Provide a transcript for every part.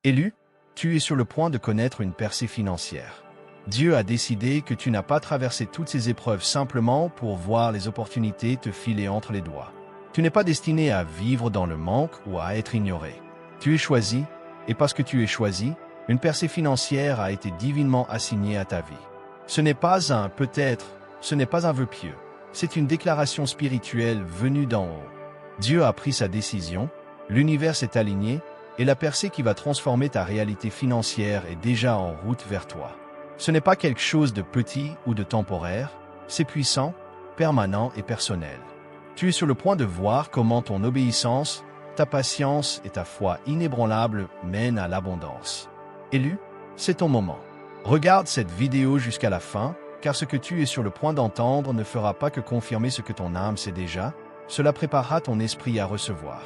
Élu, tu es sur le point de connaître une percée financière. Dieu a décidé que tu n'as pas traversé toutes ces épreuves simplement pour voir les opportunités te filer entre les doigts. Tu n'es pas destiné à vivre dans le manque ou à être ignoré. Tu es choisi, et parce que tu es choisi, une percée financière a été divinement assignée à ta vie. Ce n'est pas un peut-être, ce n'est pas un vœu pieux. C'est une déclaration spirituelle venue d'en haut. Dieu a pris sa décision, l'univers s'est aligné, et la percée qui va transformer ta réalité financière est déjà en route vers toi. Ce n'est pas quelque chose de petit ou de temporaire, c'est puissant, permanent et personnel. Tu es sur le point de voir comment ton obéissance, ta patience et ta foi inébranlable mènent à l'abondance. Élu, c'est ton moment. Regarde cette vidéo jusqu'à la fin, car ce que tu es sur le point d'entendre ne fera pas que confirmer ce que ton âme sait déjà, cela préparera ton esprit à recevoir.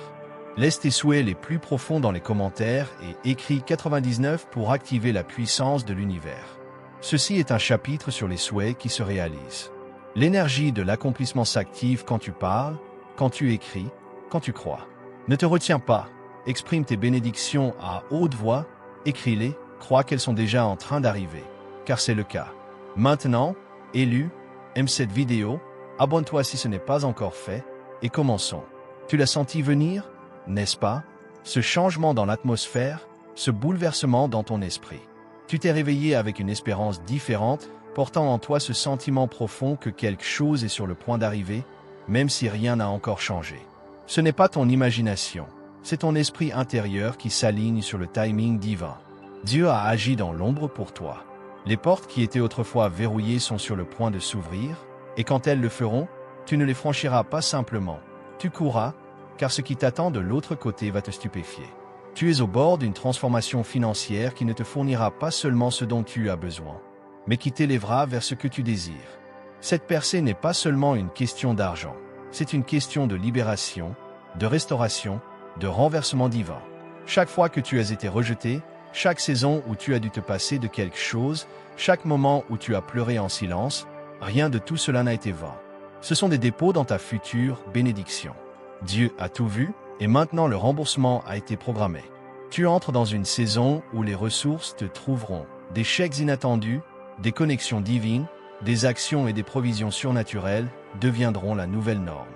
Laisse tes souhaits les plus profonds dans les commentaires et écris 99 pour activer la puissance de l'univers. Ceci est un chapitre sur les souhaits qui se réalisent. L'énergie de l'accomplissement s'active quand tu parles, quand tu écris, quand tu crois. Ne te retiens pas, exprime tes bénédictions à haute voix, écris-les, crois qu'elles sont déjà en train d'arriver, car c'est le cas. Maintenant, élu, aime cette vidéo, abonne-toi si ce n'est pas encore fait, et commençons. Tu l'as senti venir, n'est-ce pas? Ce changement dans l'atmosphère, ce bouleversement dans ton esprit. Tu t'es réveillé avec une espérance différente, portant en toi ce sentiment profond que quelque chose est sur le point d'arriver, même si rien n'a encore changé. Ce n'est pas ton imagination, c'est ton esprit intérieur qui s'aligne sur le timing divin. Dieu a agi dans l'ombre pour toi. Les portes qui étaient autrefois verrouillées sont sur le point de s'ouvrir, et quand elles le feront, tu ne les franchiras pas simplement. Tu courras, car ce qui t'attend de l'autre côté va te stupéfier. Tu es au bord d'une transformation financière qui ne te fournira pas seulement ce dont tu as besoin, mais qui t'élèvera vers ce que tu désires. Cette percée n'est pas seulement une question d'argent, c'est une question de libération, de restauration, de renversement divin. Chaque fois que tu as été rejeté, chaque saison où tu as dû te passer de quelque chose, chaque moment où tu as pleuré en silence, rien de tout cela n'a été vain. Ce sont des dépôts dans ta future bénédiction. Dieu a tout vu, et maintenant le remboursement a été programmé. Tu entres dans une saison où les ressources te trouveront. Des chèques inattendus, des connexions divines, des actions et des provisions surnaturelles deviendront la nouvelle norme.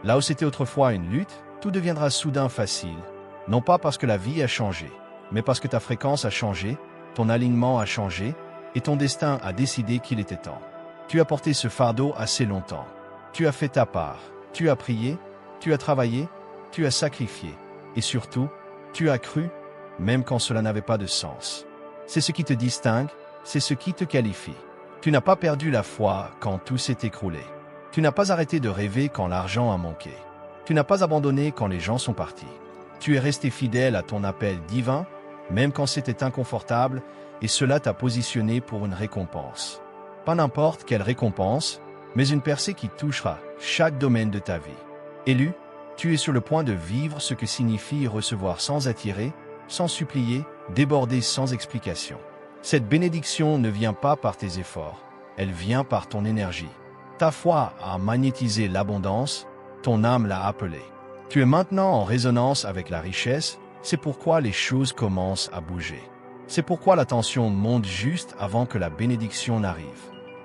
Là où c'était autrefois une lutte, tout deviendra soudain facile, non pas parce que la vie a changé, mais parce que ta fréquence a changé, ton alignement a changé, et ton destin a décidé qu'il était temps. Tu as porté ce fardeau assez longtemps. Tu as fait ta part, tu as prié, tu as travaillé, tu as sacrifié, et surtout, tu as cru, même quand cela n'avait pas de sens. C'est ce qui te distingue, c'est ce qui te qualifie. Tu n'as pas perdu la foi quand tout s'est écroulé. Tu n'as pas arrêté de rêver quand l'argent a manqué. Tu n'as pas abandonné quand les gens sont partis. Tu es resté fidèle à ton appel divin, même quand c'était inconfortable, et cela t'a positionné pour une récompense. Pas n'importe quelle récompense, mais une percée qui touchera chaque domaine de ta vie. Élu, tu es sur le point de vivre ce que signifie recevoir sans attirer, sans supplier, déborder sans explication. Cette bénédiction ne vient pas par tes efforts, elle vient par ton énergie. Ta foi a magnétisé l'abondance, ton âme l'a appelée. Tu es maintenant en résonance avec la richesse, c'est pourquoi les choses commencent à bouger. C'est pourquoi la tension monte juste avant que la bénédiction n'arrive.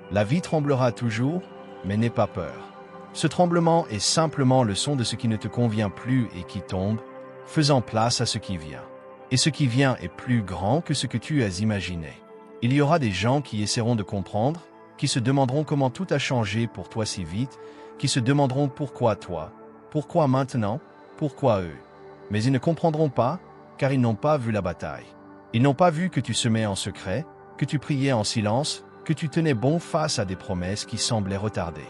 La vie tremblera toujours, mais n'aie pas peur. Ce tremblement est simplement le son de ce qui ne te convient plus et qui tombe, faisant place à ce qui vient. Et ce qui vient est plus grand que ce que tu as imaginé. Il y aura des gens qui essaieront de comprendre, qui se demanderont comment tout a changé pour toi si vite, qui se demanderont pourquoi toi, pourquoi maintenant, pourquoi eux. Mais ils ne comprendront pas, car ils n'ont pas vu la bataille. Ils n'ont pas vu que tu semais en secret, que tu priais en silence, que tu tenais bon face à des promesses qui semblaient retardées.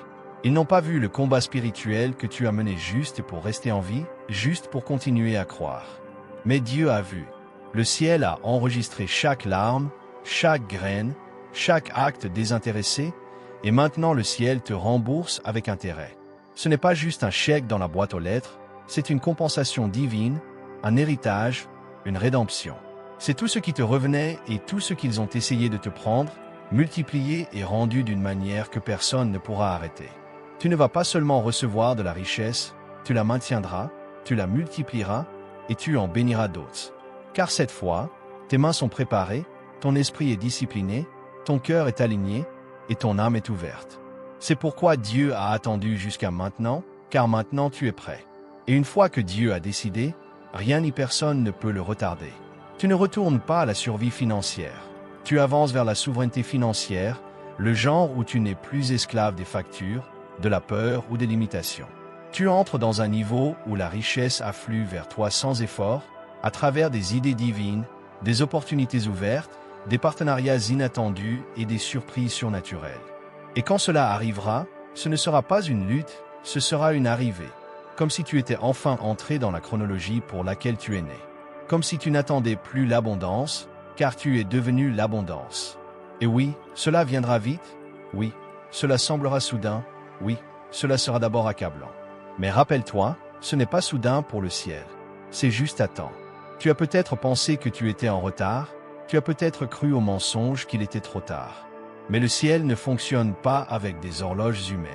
Ils n'ont pas vu le combat spirituel que tu as mené juste pour rester en vie, juste pour continuer à croire. Mais Dieu a vu. Le ciel a enregistré chaque larme, chaque graine, chaque acte désintéressé, et maintenant le ciel te rembourse avec intérêt. Ce n'est pas juste un chèque dans la boîte aux lettres, c'est une compensation divine, un héritage, une rédemption. C'est tout ce qui te revenait et tout ce qu'ils ont essayé de te prendre, multiplié et rendu d'une manière que personne ne pourra arrêter. Tu ne vas pas seulement recevoir de la richesse, tu la maintiendras, tu la multiplieras, et tu en béniras d'autres. Car cette fois, Tes mains sont préparées, ton esprit est discipliné, ton cœur est aligné et ton âme est ouverte. C'est pourquoi Dieu a attendu jusqu'à maintenant, car maintenant tu es prêt. Et une fois que Dieu a décidé, rien ni personne ne peut le retarder. Tu ne retournes pas à la survie financière. Tu avances vers la souveraineté financière, le genre où tu n'es plus esclave des factures, de la peur ou des limitations. Tu entres dans un niveau où la richesse afflue vers toi sans effort, à travers des idées divines, des opportunités ouvertes, des partenariats inattendus et des surprises surnaturelles. Et quand cela arrivera, ce ne sera pas une lutte, ce sera une arrivée. Comme si tu étais enfin entré dans la chronologie pour laquelle tu es né. Comme si tu n'attendais plus l'abondance, car tu es devenu l'abondance. Et oui, cela viendra vite, oui, cela semblera soudain, oui, cela sera d'abord accablant. Mais rappelle-toi, ce n'est pas soudain pour le ciel. C'est juste à temps. Tu as peut-être pensé que tu étais en retard, tu as peut-être cru au mensonge qu'il était trop tard. Mais le ciel ne fonctionne pas avec des horloges humaines.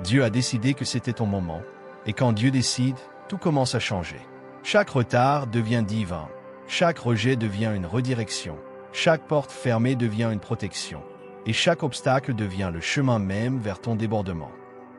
Dieu a décidé que c'était ton moment, et quand Dieu décide, tout commence à changer. Chaque retard devient divin, chaque rejet devient une redirection, chaque porte fermée devient une protection, et chaque obstacle devient le chemin même vers ton débordement.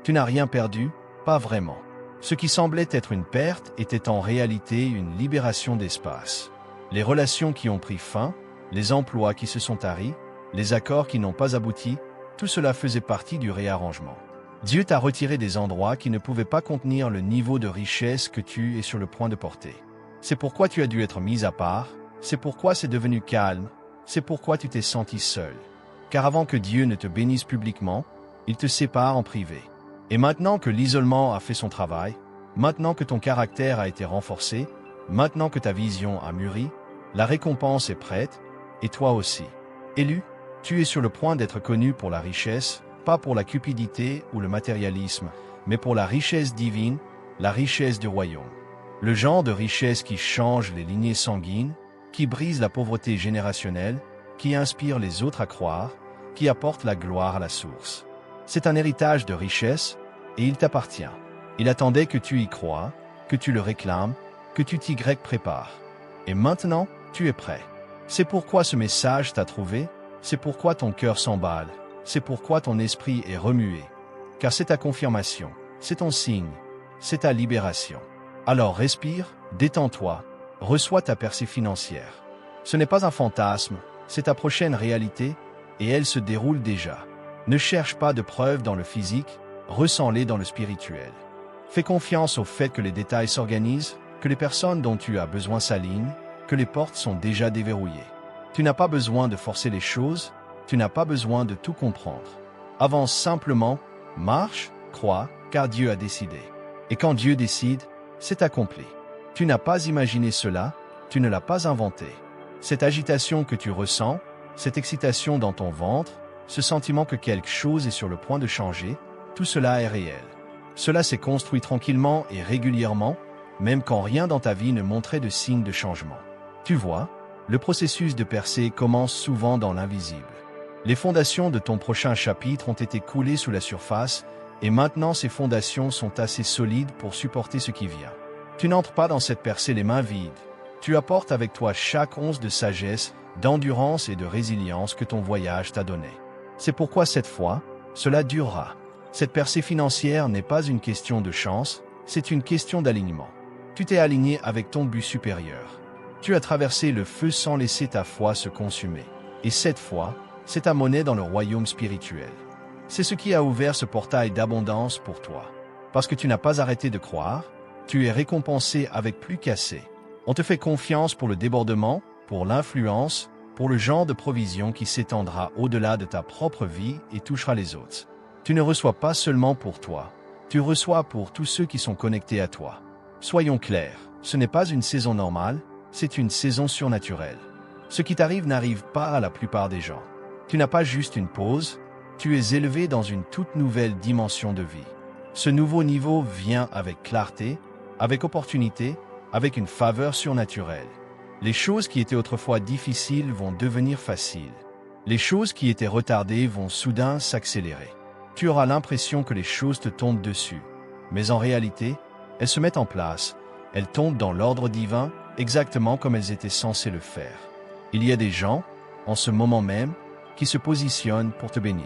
Tu n'as rien perdu, pas vraiment. Ce qui semblait être une perte était en réalité une libération d'espace. Les relations qui ont pris fin, les emplois qui se sont taris, les accords qui n'ont pas abouti, tout cela faisait partie du réarrangement. Dieu t'a retiré des endroits qui ne pouvaient pas contenir le niveau de richesse que tu es sur le point de porter. C'est pourquoi tu as dû être mis à part, c'est pourquoi c'est devenu calme, c'est pourquoi tu t'es senti seul. Car avant que Dieu ne te bénisse publiquement, il te sépare en privé. Et maintenant que l'isolement a fait son travail, maintenant que ton caractère a été renforcé, maintenant que ta vision a mûri, la récompense est prête, et toi aussi. Élu, tu es sur le point d'être connu pour la richesse, pas pour la cupidité ou le matérialisme, mais pour la richesse divine, la richesse du royaume. Le genre de richesse qui change les lignées sanguines, qui brise la pauvreté générationnelle, qui inspire les autres à croire, qui apporte la gloire à la source. C'est un héritage de richesse, et il t'appartient. Il attendait que tu y crois, que tu le réclames, que tu t'y prépares. Et maintenant, tu es prêt. C'est pourquoi ce message t'a trouvé, c'est pourquoi ton cœur s'emballe, c'est pourquoi ton esprit est remué. Car c'est ta confirmation, c'est ton signe, c'est ta libération. Alors respire, détends-toi, reçois ta percée financière. Ce n'est pas un fantasme, c'est ta prochaine réalité, et elle se déroule déjà. Ne cherche pas de preuves dans le physique, ressens-les dans le spirituel. Fais confiance au fait que les détails s'organisent, que les personnes dont tu as besoin s'alignent, que les portes sont déjà déverrouillées. Tu n'as pas besoin de forcer les choses, tu n'as pas besoin de tout comprendre. Avance simplement, marche, crois, car Dieu a décidé. Et quand Dieu décide, c'est accompli. Tu n'as pas imaginé cela, tu ne l'as pas inventé. Cette agitation que tu ressens, cette excitation dans ton ventre, ce sentiment que quelque chose est sur le point de changer, tout cela est réel. Cela s'est construit tranquillement et régulièrement, même quand rien dans ta vie ne montrait de signe de changement. Tu vois, le processus de percée commence souvent dans l'invisible. Les fondations de ton prochain chapitre ont été coulées sous la surface, et maintenant ces fondations sont assez solides pour supporter ce qui vient. Tu n'entres pas dans cette percée les mains vides. Tu apportes avec toi chaque once de sagesse, d'endurance et de résilience que ton voyage t'a donné. C'est pourquoi cette fois, cela durera. Cette percée financière n'est pas une question de chance, c'est une question d'alignement. Tu t'es aligné avec ton but supérieur. Tu as traversé le feu sans laisser ta foi se consumer. Et cette foi, c'est ta monnaie dans le royaume spirituel. C'est ce qui a ouvert ce portail d'abondance pour toi. Parce que tu n'as pas arrêté de croire, tu es récompensé avec plus qu'assez. On te fait confiance pour le débordement, pour l'influence, pour le genre de provision qui s'étendra au-delà de ta propre vie et touchera les autres. Tu ne reçois pas seulement pour toi, tu reçois pour tous ceux qui sont connectés à toi. Soyons clairs, ce n'est pas une saison normale, c'est une saison surnaturelle. Ce qui t'arrive n'arrive pas à la plupart des gens. Tu n'as pas juste une pause, tu es élevé dans une toute nouvelle dimension de vie. Ce nouveau niveau vient avec clarté, avec opportunité, avec une faveur surnaturelle. Les choses qui étaient autrefois difficiles vont devenir faciles. Les choses qui étaient retardées vont soudain s'accélérer. Tu auras l'impression que les choses te tombent dessus. Mais en réalité, elles se mettent en place, elles tombent dans l'ordre divin, exactement comme elles étaient censées le faire. Il y a des gens, en ce moment même, qui se positionnent pour te bénir.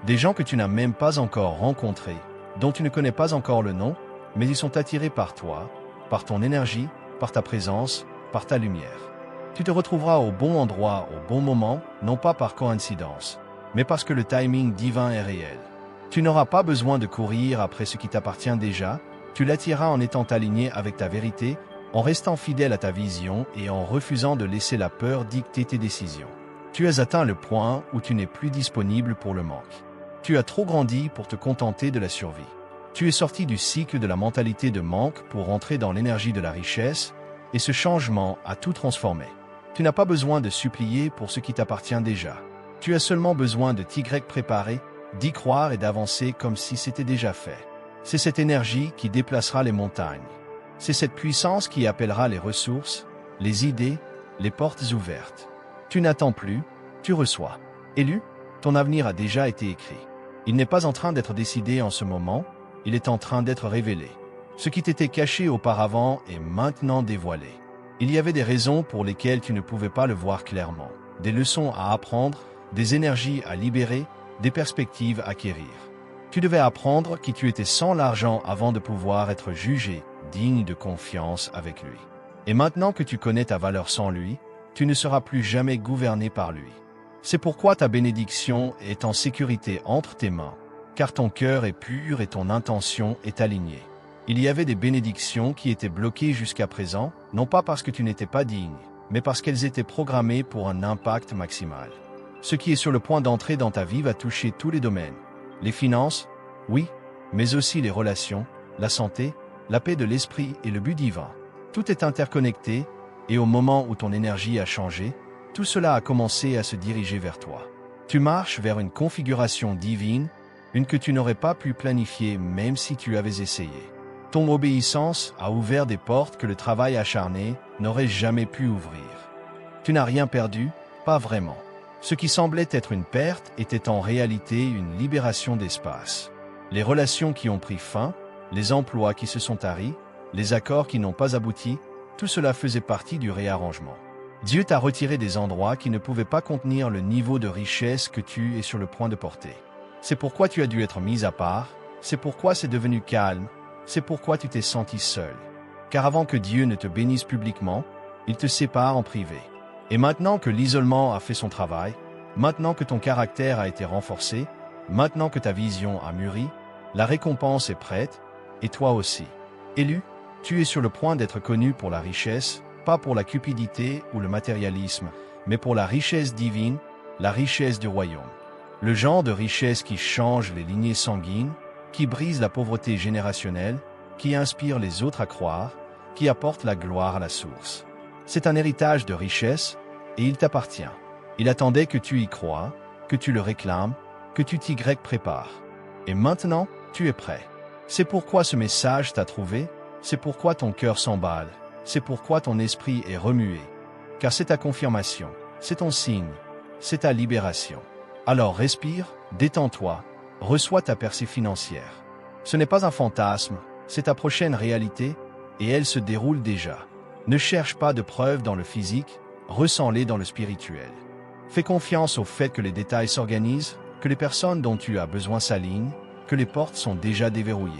Des gens que tu n'as même pas encore rencontrés, dont tu ne connais pas encore le nom, mais ils sont attirés par toi, par ton énergie, par ta présence, par ta lumière. Tu te retrouveras au bon endroit, au bon moment, non pas par coïncidence, mais parce que le timing divin est réel. Tu n'auras pas besoin de courir après ce qui t'appartient déjà, tu l'attireras en étant aligné avec ta vérité, en restant fidèle à ta vision et en refusant de laisser la peur dicter tes décisions. Tu as atteint le point où tu n'es plus disponible pour le manque. Tu as trop grandi pour te contenter de la survie. Tu es sorti du cycle de la mentalité de manque pour entrer dans l'énergie de la richesse, et ce changement a tout transformé. Tu n'as pas besoin de supplier pour ce qui t'appartient déjà. Tu as seulement besoin de t'y préparer, d'y croire et d'avancer comme si c'était déjà fait. C'est cette énergie qui déplacera les montagnes. C'est cette puissance qui appellera les ressources, les idées, les portes ouvertes. Tu n'attends plus, tu reçois. Élu, ton avenir a déjà été écrit. Il n'est pas en train d'être décidé en ce moment, il est en train d'être révélé. Ce qui t'était caché auparavant est maintenant dévoilé. Il y avait des raisons pour lesquelles tu ne pouvais pas le voir clairement, des leçons à apprendre, des énergies à libérer, des perspectives à acquérir. Tu devais apprendre qui tu étais sans l'argent avant de pouvoir être jugé, digne de confiance avec lui. Et maintenant que tu connais ta valeur sans lui, tu ne seras plus jamais gouverné par lui. C'est pourquoi ta bénédiction est en sécurité entre tes mains, car ton cœur est pur et ton intention est alignée. Il y avait des bénédictions qui étaient bloquées jusqu'à présent, non pas parce que tu n'étais pas digne, mais parce qu'elles étaient programmées pour un impact maximal. Ce qui est sur le point d'entrer dans ta vie va toucher tous les domaines. Les finances, oui, mais aussi les relations, la santé, la paix de l'esprit et le but divin. Tout est interconnecté, et au moment où ton énergie a changé, tout cela a commencé à se diriger vers toi. Tu marches vers une configuration divine, une que tu n'aurais pas pu planifier même si tu avais essayé. Ton obéissance a ouvert des portes que le travail acharné n'aurait jamais pu ouvrir. Tu n'as rien perdu, pas vraiment. Ce qui semblait être une perte était en réalité une libération d'espace. Les relations qui ont pris fin, les emplois qui se sont taris, les accords qui n'ont pas abouti, tout cela faisait partie du réarrangement. Dieu t'a retiré des endroits qui ne pouvaient pas contenir le niveau de richesse que tu es sur le point de porter. C'est pourquoi tu as dû être mis à part, c'est pourquoi c'est devenu calme, c'est pourquoi tu t'es senti seul. Car avant que Dieu ne te bénisse publiquement, il te sépare en privé. Et maintenant que l'isolement a fait son travail, maintenant que ton caractère a été renforcé, maintenant que ta vision a mûri, la récompense est prête, et toi aussi. Élu, tu es sur le point d'être connu pour la richesse, pas pour la cupidité ou le matérialisme, mais pour la richesse divine, la richesse du royaume. Le genre de richesse qui change les lignées sanguines, qui brise la pauvreté générationnelle, qui inspire les autres à croire, qui apporte la gloire à la source. C'est un héritage de richesse, et il t'appartient. Il attendait que tu y crois, que tu le réclames, que tu t'y prépares. Et maintenant, tu es prêt. C'est pourquoi ce message t'a trouvé, c'est pourquoi ton cœur s'emballe, c'est pourquoi ton esprit est remué. Car c'est ta confirmation, c'est ton signe, c'est ta libération. Alors respire, détends-toi, reçois ta percée financière. Ce n'est pas un fantasme, c'est ta prochaine réalité, et elle se déroule déjà. Ne cherche pas de preuves dans le physique, ressens-les dans le spirituel. Fais confiance au fait que les détails s'organisent, que les personnes dont tu as besoin s'alignent, que les portes sont déjà déverrouillées.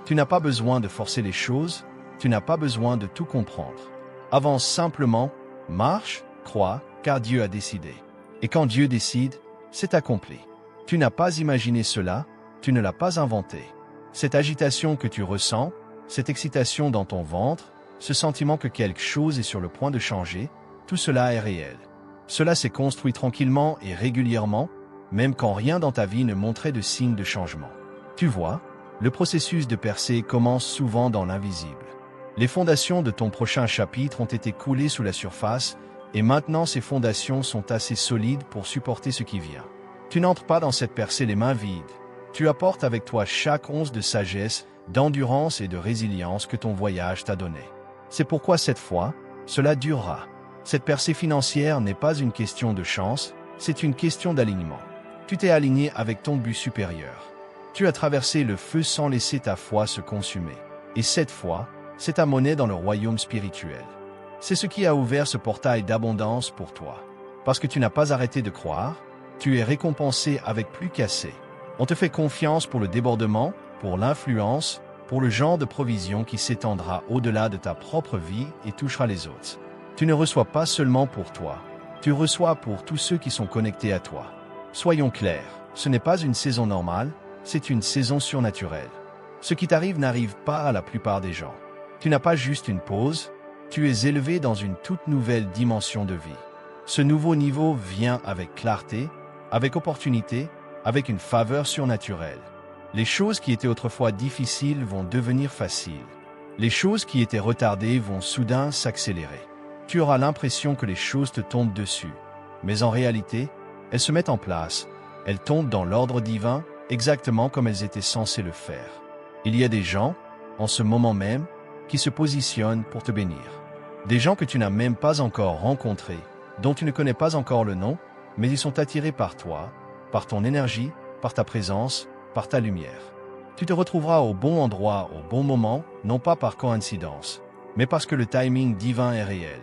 Tu n'as pas besoin de forcer les choses, tu n'as pas besoin de tout comprendre. Avance simplement, marche, crois, car Dieu a décidé. Et quand Dieu décide, c'est accompli. Tu n'as pas imaginé cela, tu ne l'as pas inventé. Cette agitation que tu ressens, cette excitation dans ton ventre, ce sentiment que quelque chose est sur le point de changer, tout cela est réel. Cela s'est construit tranquillement et régulièrement, même quand rien dans ta vie ne montrait de signe de changement. Tu vois, le processus de percée commence souvent dans l'invisible. Les fondations de ton prochain chapitre ont été coulées sous la surface, et maintenant ces fondations sont assez solides pour supporter ce qui vient. Tu n'entres pas dans cette percée les mains vides. Tu apportes avec toi chaque once de sagesse, d'endurance et de résilience que ton voyage t'a donné. C'est pourquoi cette fois, cela durera. Cette percée financière n'est pas une question de chance, c'est une question d'alignement. Tu t'es aligné avec ton but supérieur. Tu as traversé le feu sans laisser ta foi se consumer. Et cette foi, c'est ta monnaie dans le royaume spirituel. C'est ce qui a ouvert ce portail d'abondance pour toi. Parce que tu n'as pas arrêté de croire, tu es récompensé avec plus qu'assez. On te fait confiance pour le débordement, pour l'influence, pour le genre de provision qui s'étendra au-delà de ta propre vie et touchera les autres. Tu ne reçois pas seulement pour toi, tu reçois pour tous ceux qui sont connectés à toi. Soyons clairs, ce n'est pas une saison normale, c'est une saison surnaturelle. Ce qui t'arrive n'arrive pas à la plupart des gens. Tu n'as pas juste une pause, tu es élevé dans une toute nouvelle dimension de vie. Ce nouveau niveau vient avec clarté, avec opportunité, avec une faveur surnaturelle. Les choses qui étaient autrefois difficiles vont devenir faciles. Les choses qui étaient retardées vont soudain s'accélérer. Tu auras l'impression que les choses te tombent dessus. Mais en réalité, elles se mettent en place. Elles tombent dans l'ordre divin, exactement comme elles étaient censées le faire. Il y a des gens, en ce moment même, qui se positionnent pour te bénir. Des gens que tu n'as même pas encore rencontrés, dont tu ne connais pas encore le nom, mais ils sont attirés par toi, par ton énergie, par ta présence, par ta lumière. Tu te retrouveras au bon endroit, au bon moment, non pas par coïncidence, mais parce que le timing divin est réel.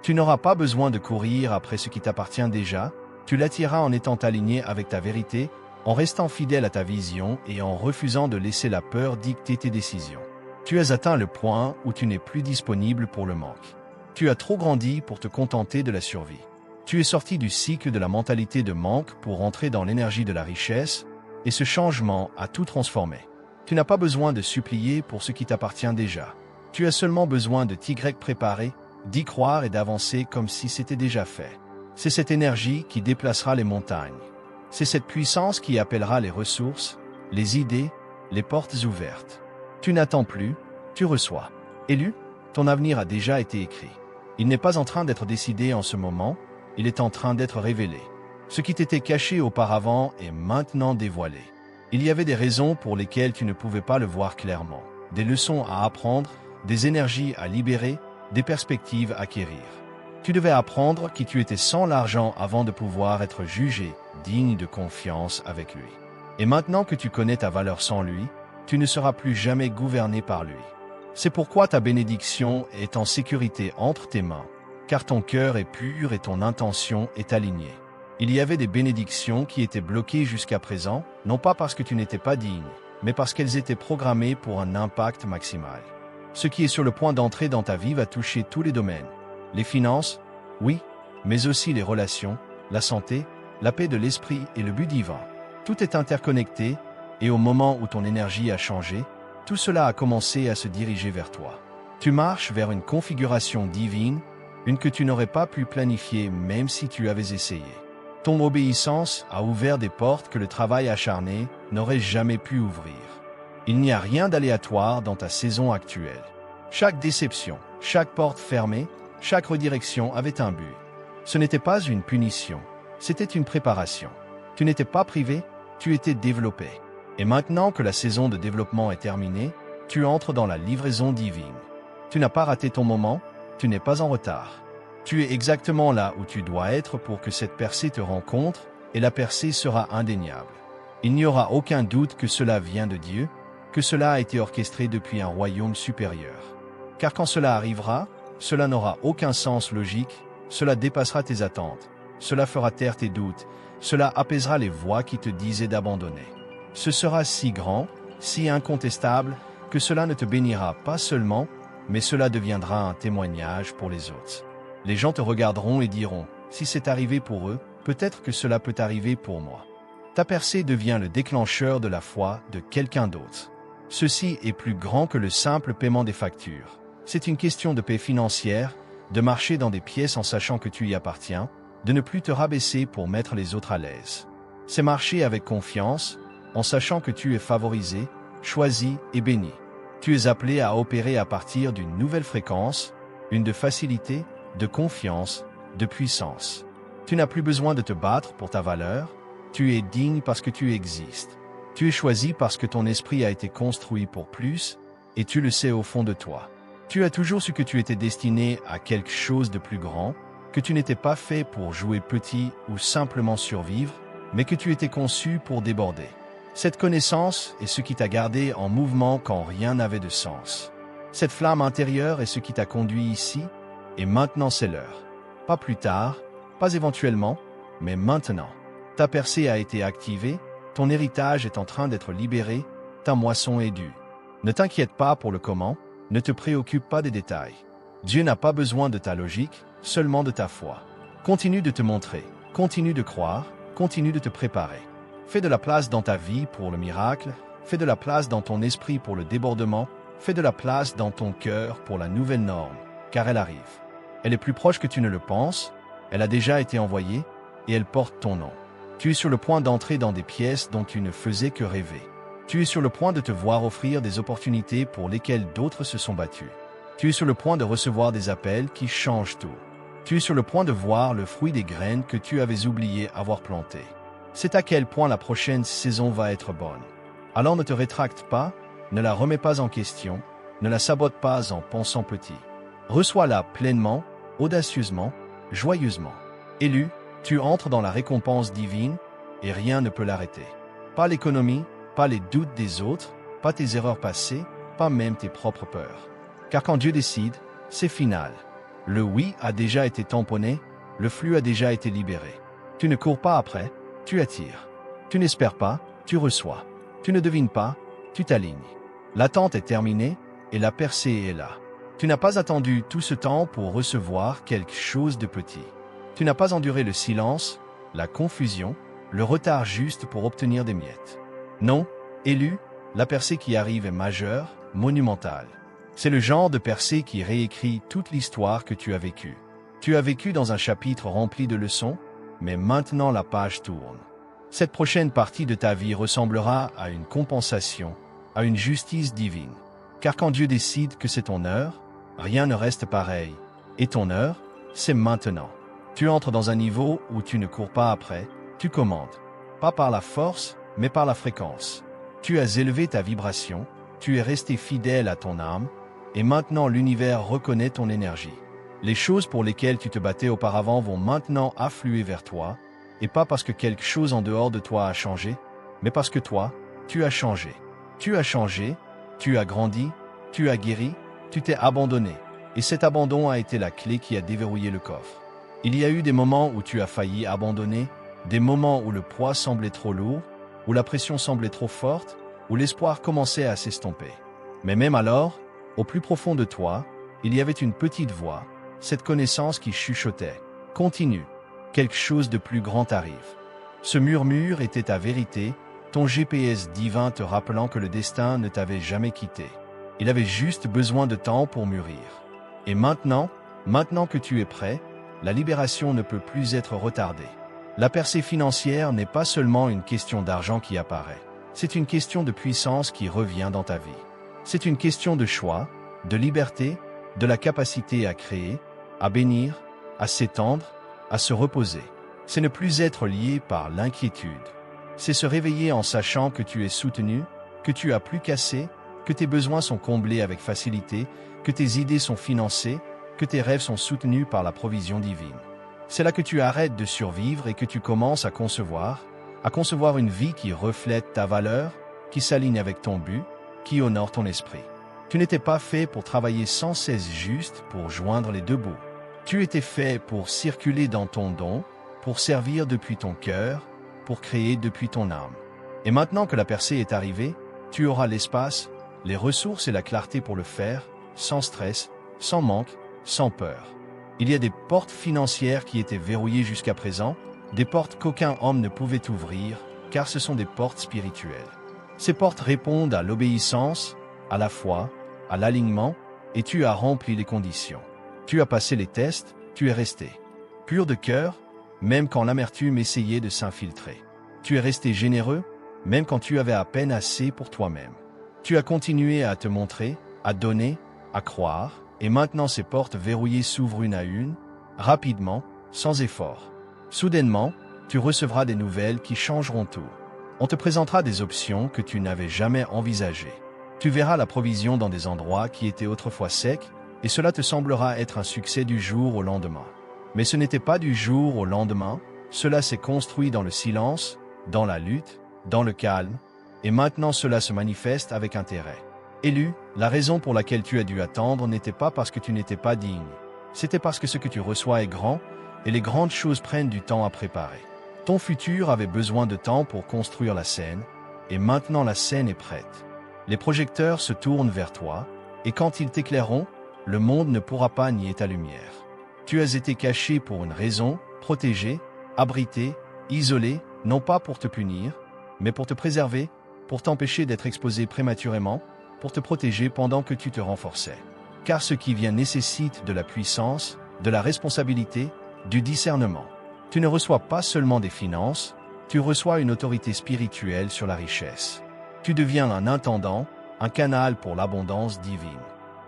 Tu n'auras pas besoin de courir après ce qui t'appartient déjà, tu l'attireras en étant aligné avec ta vérité, en restant fidèle à ta vision et en refusant de laisser la peur dicter tes décisions. Tu as atteint le point où tu n'es plus disponible pour le manque. Tu as trop grandi pour te contenter de la survie. Tu es sorti du cycle de la mentalité de manque pour entrer dans l'énergie de la richesse, et ce changement a tout transformé. Tu n'as pas besoin de supplier pour ce qui t'appartient déjà. Tu as seulement besoin de t'y préparer, d'y croire et d'avancer comme si c'était déjà fait. C'est cette énergie qui déplacera les montagnes. C'est cette puissance qui appellera les ressources, les idées, les portes ouvertes. Tu n'attends plus, tu reçois. Élu, ton avenir a déjà été écrit. Il n'est pas en train d'être décidé en ce moment, il est en train d'être révélé. Ce qui t'était caché auparavant est maintenant dévoilé. Il y avait des raisons pour lesquelles tu ne pouvais pas le voir clairement, des leçons à apprendre, des énergies à libérer, des perspectives à acquérir. Tu devais apprendre qui tu étais sans l'argent avant de pouvoir être jugé, digne de confiance avec lui. Et maintenant que tu connais ta valeur sans lui, tu ne seras plus jamais gouverné par lui. C'est pourquoi ta bénédiction est en sécurité entre tes mains, car ton cœur est pur et ton intention est alignée. Il y avait des bénédictions qui étaient bloquées jusqu'à présent, non pas parce que tu n'étais pas digne, mais parce qu'elles étaient programmées pour un impact maximal. Ce qui est sur le point d'entrer dans ta vie va toucher tous les domaines. Les finances, oui, mais aussi les relations, la santé, la paix de l'esprit et le but divin. Tout est interconnecté, et au moment où ton énergie a changé, tout cela a commencé à se diriger vers toi. Tu marches vers une configuration divine, une que tu n'aurais pas pu planifier même si tu avais essayé. Ton obéissance a ouvert des portes que le travail acharné n'aurait jamais pu ouvrir. Il n'y a rien d'aléatoire dans ta saison actuelle. Chaque déception, chaque porte fermée, chaque redirection avait un but. Ce n'était pas une punition, c'était une préparation. Tu n'étais pas privé, tu étais développé. Et maintenant que la saison de développement est terminée, tu entres dans la livraison divine. Tu n'as pas raté ton moment, tu n'es pas en retard. Tu es exactement là où tu dois être pour que cette percée te rencontre, et la percée sera indéniable. Il n'y aura aucun doute que cela vient de Dieu, que cela a été orchestré depuis un royaume supérieur. Car quand cela arrivera, cela n'aura aucun sens logique, cela dépassera tes attentes, cela fera taire tes doutes, cela apaisera les voix qui te disaient d'abandonner. Ce sera si grand, si incontestable, que cela ne te bénira pas seulement, mais cela deviendra un témoignage pour les autres. Les gens te regarderont et diront, si c'est arrivé pour eux, peut-être que cela peut arriver pour moi. Ta percée devient le déclencheur de la foi de quelqu'un d'autre. Ceci est plus grand que le simple paiement des factures. C'est une question de paix financière, de marcher dans des pièces en sachant que tu y appartiens, de ne plus te rabaisser pour mettre les autres à l'aise. C'est marcher avec confiance, en sachant que tu es favorisé, choisi et béni. Tu es appelé à opérer à partir d'une nouvelle fréquence, une de facilité, de confiance, de puissance. Tu n'as plus besoin de te battre pour ta valeur, tu es digne parce que tu existes. Tu es choisi parce que ton esprit a été construit pour plus, et tu le sais au fond de toi. Tu as toujours su que tu étais destiné à quelque chose de plus grand, que tu n'étais pas fait pour jouer petit ou simplement survivre, mais que tu étais conçu pour déborder. Cette connaissance est ce qui t'a gardé en mouvement quand rien n'avait de sens. Cette flamme intérieure est ce qui t'a conduit ici, Et maintenant c'est l'heure. Pas plus tard, pas éventuellement, mais maintenant. Ta percée a été activée, ton héritage est en train d'être libéré, ta moisson est due. Ne t'inquiète pas pour le comment, ne te préoccupe pas des détails. Dieu n'a pas besoin de ta logique, seulement de ta foi. Continue de te montrer, continue de croire, continue de te préparer. Fais de la place dans ta vie pour le miracle, fais de la place dans ton esprit pour le débordement, fais de la place dans ton cœur pour la nouvelle norme, car elle arrive. Elle est plus proche que tu ne le penses, elle a déjà été envoyée, et elle porte ton nom. Tu es sur le point d'entrer dans des pièces dont tu ne faisais que rêver. Tu es sur le point de te voir offrir des opportunités pour lesquelles d'autres se sont battus. Tu es sur le point de recevoir des appels qui changent tout. Tu es sur le point de voir le fruit des graines que tu avais oublié avoir plantées. C'est à quel point la prochaine saison va être bonne. Alors ne te rétracte pas, ne la remets pas en question, ne la sabote pas en pensant petit. Reçois-la pleinement, audacieusement, joyeusement. Élu, tu entres dans la récompense divine et rien ne peut l'arrêter. Pas l'économie, pas les doutes des autres, pas tes erreurs passées, pas même tes propres peurs. Car quand Dieu décide, c'est final. Le oui a déjà été tamponné, le flux a déjà été libéré. Tu ne cours pas après, tu attires. Tu n'espères pas, tu reçois. Tu ne devines pas, tu t'alignes. L'attente est terminée et la percée est là. Tu n'as pas attendu tout ce temps pour recevoir quelque chose de petit. Tu n'as pas enduré le silence, la confusion, le retard juste pour obtenir des miettes. Non, élu, la percée qui arrive est majeure, monumentale. C'est le genre de percée qui réécrit toute l'histoire que tu as vécue. Tu as vécu dans un chapitre rempli de leçons, mais maintenant la page tourne. Cette prochaine partie de ta vie ressemblera à une compensation, à une justice divine. Car quand Dieu décide que c'est ton heure, rien ne reste pareil. Et ton heure, c'est maintenant. Tu entres dans un niveau où tu ne cours pas après, tu commandes. Pas par la force, mais par la fréquence. Tu as élevé ta vibration, tu es resté fidèle à ton âme, et maintenant l'univers reconnaît ton énergie. Les choses pour lesquelles tu te battais auparavant vont maintenant affluer vers toi, et pas parce que quelque chose en dehors de toi a changé, mais parce que toi, tu as changé. Tu as changé, tu as grandi, tu as guéri, tu t'es abandonné, et cet abandon a été la clé qui a déverrouillé le coffre. Il y a eu des moments où tu as failli abandonner, des moments où le poids semblait trop lourd, où la pression semblait trop forte, où l'espoir commençait à s'estomper. Mais même alors, au plus profond de toi, il y avait une petite voix, cette connaissance qui chuchotait. Continue, quelque chose de plus grand arrive. Ce murmure était ta vérité, ton GPS divin te rappelant que le destin ne t'avait jamais quitté. Il avait juste besoin de temps pour mûrir. Et maintenant que tu es prêt, la libération ne peut plus être retardée. La percée financière n'est pas seulement une question d'argent qui apparaît. C'est une question de puissance qui revient dans ta vie. C'est une question de choix, de liberté, de la capacité à créer, à bénir, à s'étendre, à se reposer. C'est ne plus être lié par l'inquiétude. C'est se réveiller en sachant que tu es soutenu, que tu as plus cassé, que tes besoins sont comblés avec facilité, que tes idées sont financées, que tes rêves sont soutenus par la provision divine. C'est là que tu arrêtes de survivre et que tu commences à concevoir une vie qui reflète ta valeur, qui s'aligne avec ton but, qui honore ton esprit. Tu n'étais pas fait pour travailler sans cesse juste pour joindre les deux bouts. Tu étais fait pour circuler dans ton don, pour servir depuis ton cœur, pour créer depuis ton âme. Et maintenant que la percée est arrivée, tu auras l'espace, les ressources et la clarté pour le faire, sans stress, sans manque, sans peur. Il y a des portes financières qui étaient verrouillées jusqu'à présent, des portes qu'aucun homme ne pouvait ouvrir, car ce sont des portes spirituelles. Ces portes répondent à l'obéissance, à la foi, à l'alignement, et tu as rempli les conditions. Tu as passé les tests, tu es resté pur de cœur, même quand l'amertume essayait de s'infiltrer. Tu es resté généreux, même quand tu avais à peine assez pour toi-même. Tu as continué à te montrer, à donner, à croire, et maintenant ces portes verrouillées s'ouvrent une à une, rapidement, sans effort. Soudainement, tu recevras des nouvelles qui changeront tout. On te présentera des options que tu n'avais jamais envisagées. Tu verras la provision dans des endroits qui étaient autrefois secs, et cela te semblera être un succès du jour au lendemain. Mais ce n'était pas du jour au lendemain, cela s'est construit dans le silence, dans la lutte, dans le calme, et maintenant cela se manifeste avec intérêt. Élu, la raison pour laquelle tu as dû attendre n'était pas parce que tu n'étais pas digne, C'était parce que ce que tu reçois est grand, et les grandes choses prennent du temps à préparer. Ton futur avait besoin de temps pour construire la scène, et maintenant la scène est prête. Les projecteurs se tournent vers toi, et quand ils t'éclaireront, le monde ne pourra pas nier ta lumière. Tu as été caché pour une raison, protégé, abrité, isolé, non pas pour te punir, mais pour te préserver, pour t'empêcher d'être exposé prématurément, pour te protéger pendant que tu te renforçais. Car ce qui vient nécessite de la puissance, de la responsabilité, du discernement. Tu ne reçois pas seulement des finances, tu reçois une autorité spirituelle sur la richesse. Tu deviens un intendant, un canal pour l'abondance divine.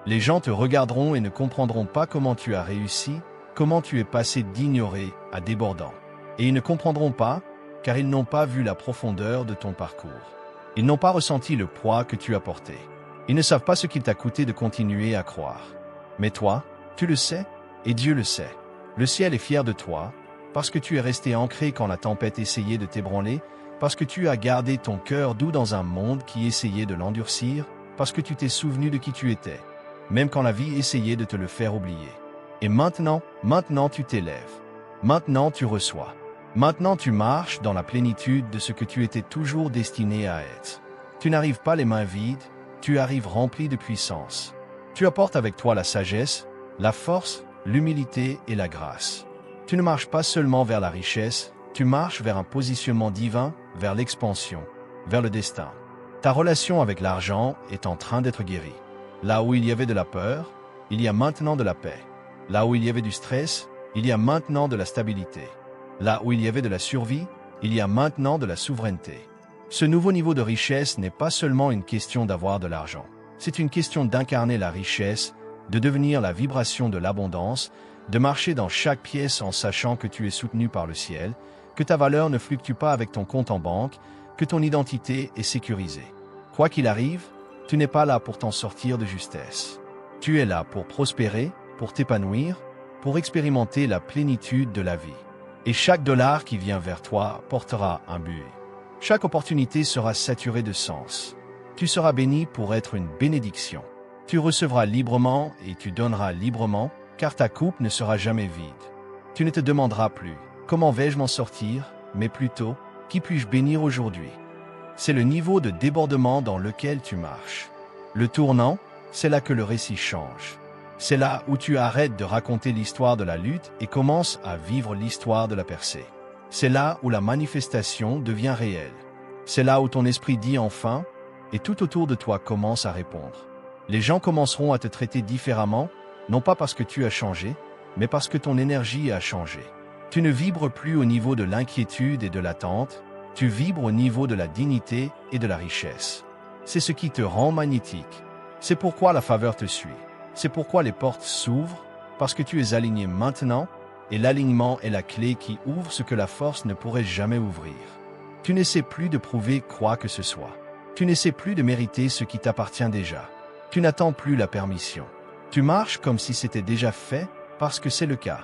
Les gens te regarderont et ne comprendront pas comment tu as réussi, comment tu es passé d'ignoré à débordant. Et ils ne comprendront pas, car ils n'ont pas vu la profondeur de ton parcours. Ils n'ont pas ressenti le poids que tu as porté. Ils ne savent pas ce qu'il t'a coûté de continuer à croire. Mais toi, tu le sais, et Dieu le sait. Le ciel est fier de toi, parce que tu es resté ancré quand la tempête essayait de t'ébranler, parce que tu as gardé ton cœur doux dans un monde qui essayait de l'endurcir, parce que tu t'es souvenu de qui tu étais, même quand la vie essayait de te le faire oublier. Et maintenant tu t'élèves. Maintenant tu reçois. Maintenant tu marches dans la plénitude de ce que tu étais toujours destiné à être. Tu n'arrives pas les mains vides, tu arrives rempli de puissance. Tu apportes avec toi la sagesse, la force, l'humilité et la grâce. Tu ne marches pas seulement vers la richesse, tu marches vers un positionnement divin, vers l'expansion, vers le destin. Ta relation avec l'argent est en train d'être guérie. Là où il y avait de la peur, il y a maintenant de la paix. Là où il y avait du stress, il y a maintenant de la stabilité. Là où il y avait de la survie, il y a maintenant de la souveraineté. Ce nouveau niveau de richesse n'est pas seulement une question d'avoir de l'argent. C'est une question d'incarner la richesse, de devenir la vibration de l'abondance, de marcher dans chaque pièce en sachant que tu es soutenu par le ciel, que ta valeur ne fluctue pas avec ton compte en banque, que ton identité est sécurisée. Quoi qu'il arrive, tu n'es pas là pour t'en sortir de justesse. Tu es là pour prospérer, pour t'épanouir, pour expérimenter la plénitude de la vie. Et chaque dollar qui vient vers toi portera un but. Chaque opportunité sera saturée de sens. Tu seras béni pour être une bénédiction. Tu recevras librement et tu donneras librement, car ta coupe ne sera jamais vide. Tu ne te demanderas plus « Comment vais-je m'en sortir ?» mais plutôt « Qui puis-je bénir aujourd'hui ?» C'est le niveau de débordement dans lequel tu marches. Le tournant, c'est là que le récit change. C'est là où tu arrêtes de raconter l'histoire de la lutte et commences à vivre l'histoire de la percée. C'est là où la manifestation devient réelle. C'est là où ton esprit dit enfin, et tout autour de toi commence à répondre. Les gens commenceront à te traiter différemment, non pas parce que tu as changé, mais parce que ton énergie a changé. Tu ne vibres plus au niveau de l'inquiétude et de l'attente, tu vibres au niveau de la dignité et de la richesse. C'est ce qui te rend magnétique. C'est pourquoi la faveur te suit. C'est pourquoi les portes s'ouvrent, parce que tu es aligné maintenant, et l'alignement est la clé qui ouvre ce que la force ne pourrait jamais ouvrir. Tu n'essaies plus de prouver quoi que ce soit. Tu n'essaies plus de mériter ce qui t'appartient déjà. Tu n'attends plus la permission. Tu marches comme si c'était déjà fait, parce que c'est le cas.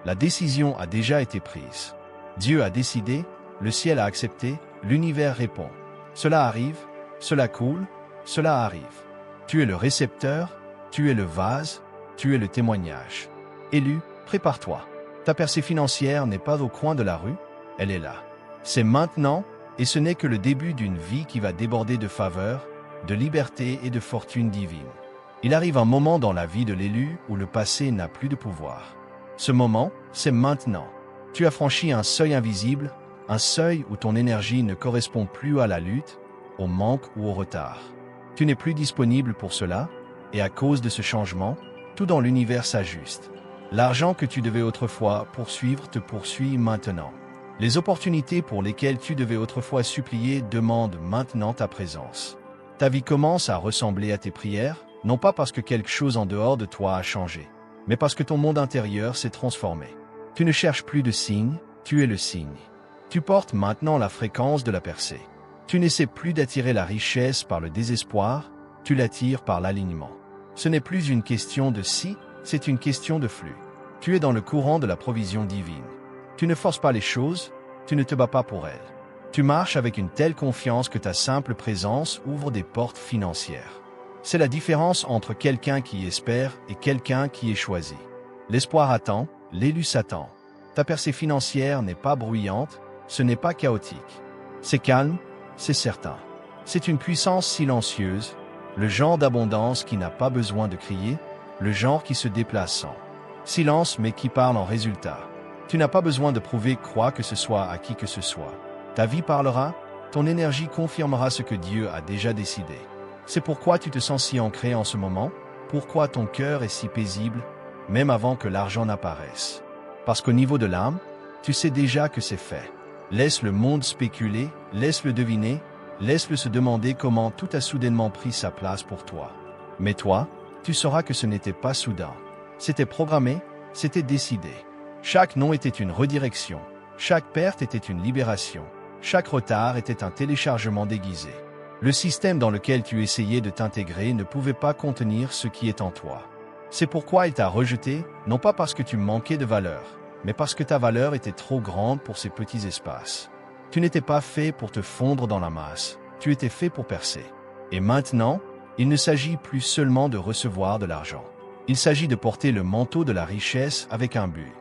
La décision a déjà été prise. Dieu a décidé, le ciel a accepté, l'univers répond. Cela arrive, cela coule, cela arrive. Tu es le récepteur, tu es le vase, tu es le témoignage. Élu, prépare-toi. Ta percée financière n'est pas au coin de la rue, elle est là. C'est maintenant, et ce n'est que le début d'une vie qui va déborder de faveur, de liberté et de fortune divine. Il arrive un moment dans la vie de l'élu où le passé n'a plus de pouvoir. Ce moment, c'est maintenant. Tu as franchi un seuil invisible, un seuil où ton énergie ne correspond plus à la lutte, au manque ou au retard. Tu n'es plus disponible pour cela, et à cause de ce changement, tout dans l'univers s'ajuste. L'argent que tu devais autrefois poursuivre te poursuit maintenant. Les opportunités pour lesquelles tu devais autrefois supplier demandent maintenant ta présence. Ta vie commence à ressembler à tes prières, non pas parce que quelque chose en dehors de toi a changé, mais parce que ton monde intérieur s'est transformé. Tu ne cherches plus de signes, tu es le signe. Tu portes maintenant la fréquence de la percée. Tu n'essaies plus d'attirer la richesse par le désespoir, tu l'attires par l'alignement. Ce n'est plus une question de si, c'est une question de flux. Tu es dans le courant de la provision divine. Tu ne forces pas les choses, tu ne te bats pas pour elles. Tu marches avec une telle confiance que ta simple présence ouvre des portes financières. C'est la différence entre quelqu'un qui espère et quelqu'un qui est choisi. L'espoir attend, l'élu s'attend. Ta percée financière n'est pas bruyante, ce n'est pas chaotique. C'est calme, c'est certain. C'est une puissance silencieuse, le genre d'abondance qui n'a pas besoin de crier, le genre qui se déplace sans silence mais qui parle en résultat. Tu n'as pas besoin de prouver quoi que ce soit à qui que ce soit. Ta vie parlera, ton énergie confirmera ce que Dieu a déjà décidé. C'est pourquoi tu te sens si ancré en ce moment, pourquoi ton cœur est si paisible, même avant que l'argent n'apparaisse. Parce qu'au niveau de l'âme, tu sais déjà que c'est fait. Laisse le monde spéculer, laisse-le deviner, laisse-le se demander comment tout a soudainement pris sa place pour toi. Mais toi, tu sauras que ce n'était pas soudain. C'était programmé, c'était décidé. Chaque non était une redirection, chaque perte était une libération, chaque retard était un téléchargement déguisé. Le système dans lequel tu essayais de t'intégrer ne pouvait pas contenir ce qui est en toi. C'est pourquoi il t'a rejeté, non pas parce que tu manquais de valeur, mais parce que ta valeur était trop grande pour ces petits espaces. Tu n'étais pas fait pour te fondre dans la masse, tu étais fait pour percer. Et maintenant, il ne s'agit plus seulement de recevoir de l'argent. Il s'agit de porter le manteau de la richesse avec un but.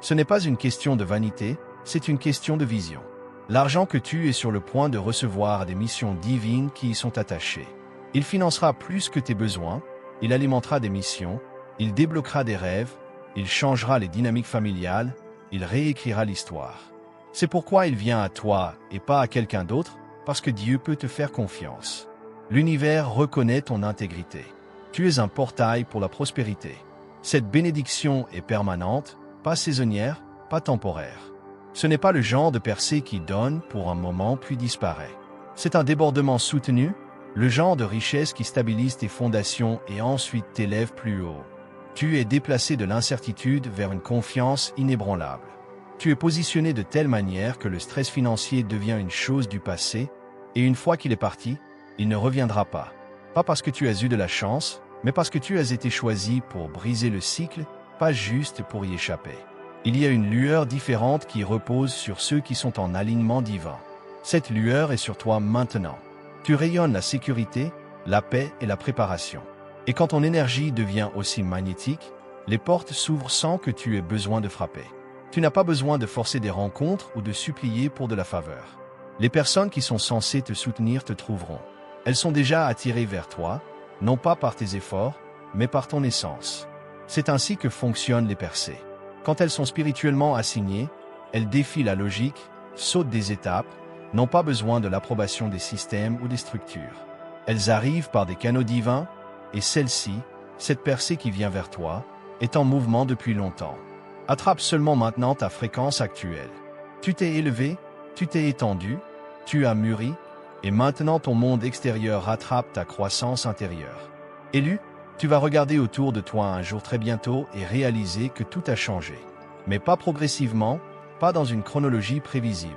Ce n'est pas une question de vanité, c'est une question de vision. L'argent que tu es sur le point de recevoir a des missions divines qui y sont attachées. Il financera plus que tes besoins, il alimentera des missions, il débloquera des rêves, il changera les dynamiques familiales, il réécrira l'histoire. C'est pourquoi il vient à toi et pas à quelqu'un d'autre, parce que Dieu peut te faire confiance. L'univers reconnaît ton intégrité. Tu es un portail pour la prospérité. Cette bénédiction est permanente, pas saisonnière, pas temporaire. Ce n'est pas le genre de percée qui donne pour un moment puis disparaît. C'est un débordement soutenu, le genre de richesse qui stabilise tes fondations et ensuite t'élève plus haut. Tu es déplacé de l'incertitude vers une confiance inébranlable. Tu es positionné de telle manière que le stress financier devient une chose du passé, et une fois qu'il est parti, il ne reviendra pas. Pas parce que tu as eu de la chance, mais parce que tu as été choisi pour briser le cycle, pas juste pour y échapper. Il y a une lueur différente qui repose sur ceux qui sont en alignement divin. Cette lueur est sur toi maintenant. Tu rayonnes la sécurité, la paix et la préparation. Et quand ton énergie devient aussi magnétique, les portes s'ouvrent sans que tu aies besoin de frapper. Tu n'as pas besoin de forcer des rencontres ou de supplier pour de la faveur. Les personnes qui sont censées te soutenir te trouveront. Elles sont déjà attirées vers toi, non pas par tes efforts, mais par ton essence. C'est ainsi que fonctionnent les percées. Quand elles sont spirituellement assignées, elles défient la logique, sautent des étapes, n'ont pas besoin de l'approbation des systèmes ou des structures. Elles arrivent par des canaux divins, et celle-ci, cette percée qui vient vers toi, est en mouvement depuis longtemps. Attrape seulement maintenant ta fréquence actuelle. Tu t'es élevé, tu t'es étendu, tu as mûri, et maintenant ton monde extérieur rattrape ta croissance intérieure. Élu, tu vas regarder autour de toi un jour très bientôt et réaliser que tout a changé. Mais pas progressivement, pas dans une chronologie prévisible.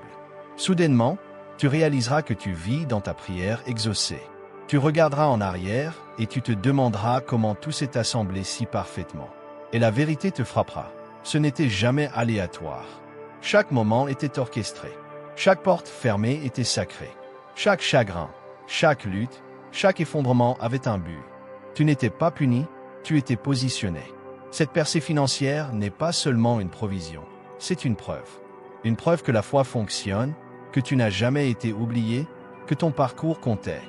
Soudainement, tu réaliseras que tu vis dans ta prière exaucée. Tu regarderas en arrière et tu te demanderas comment tout s'est assemblé si parfaitement. Et la vérité te frappera. Ce n'était jamais aléatoire. Chaque moment était orchestré. Chaque porte fermée était sacrée. Chaque chagrin, chaque lutte, chaque effondrement avait un but. Tu n'étais pas puni, tu étais positionné. Cette percée financière n'est pas seulement une provision, c'est une preuve. Une preuve que la foi fonctionne, que tu n'as jamais été oublié, que ton parcours comptait.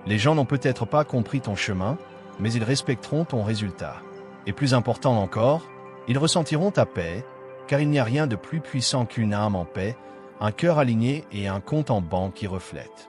Les gens n'ont peut-être pas compris ton chemin, mais ils respecteront ton résultat. Et plus important encore, ils ressentiront ta paix, car il n'y a rien de plus puissant qu'une âme en paix, un cœur aligné et un compte en banque qui reflète